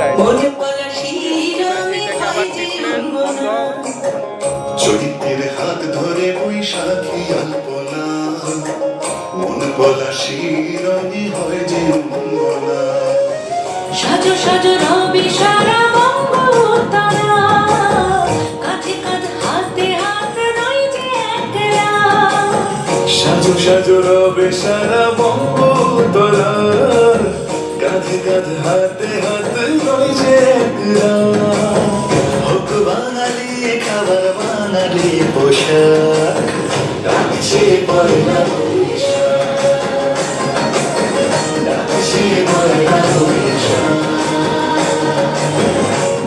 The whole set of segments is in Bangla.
যায়। চৈত্রের হাত ধরে বৈশাখী আলপনা, মন পলাশি রঙে হয় যে মঙ্গলা। সাজো সাজো রবি সারা বঙ্গোত্তরা, কাঁধে কাঁধ হাতে হাত নয় যে একলা। সাজো সাজো রবে সারা বঙ্গোত্তরা, কাঁধে কাঁধে হাতে হাত নয় যে একলা। হোক বাঙালি খাবার বাঙালি পোশাক, ডাকছে পয়লা বৈশাখ, ডাকছে পয়লা বৈশাখ,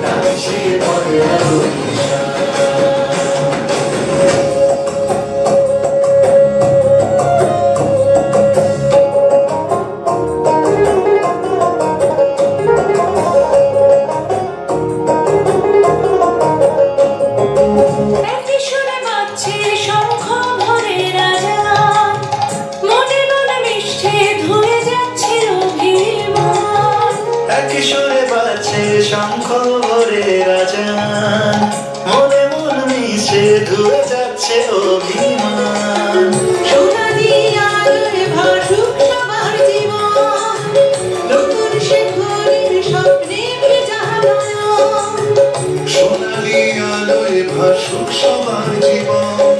ডাকছে পয়লা বৈশাখ। একই সুরে বাজছে শঙ্খ ভোরের আজান, মনে মনে মিশছে ধুয়ে যাচ্ছে অভিমান। একই সুরে বাজছে শঙ্খ ভোরের আজান, মনে মন মিশে ধুয়ে যাচ্ছে অভিমান। সোনালি আলোয় ভাসুক সবার জীবন, নতুন সে ভোরের স্বপ্নে ভেজা নয়ন। সোনালি আলোয় ভাসুক সবার জীবন,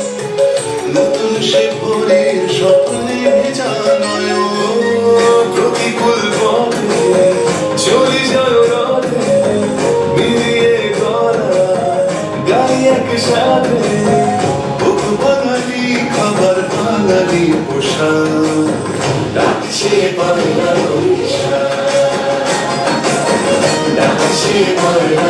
নতুন সে ভোরের স্বপ্নে ভেজা নয়ন। প্রতিকূল পথে চলে যাও রথে, মিলিয়ে গলা গাই একসাথে। বুক বাঙালি খাবার বাঙালি পোশাক, ডাকছে পয়লা বৈশাখ, ডাকছে পয়লা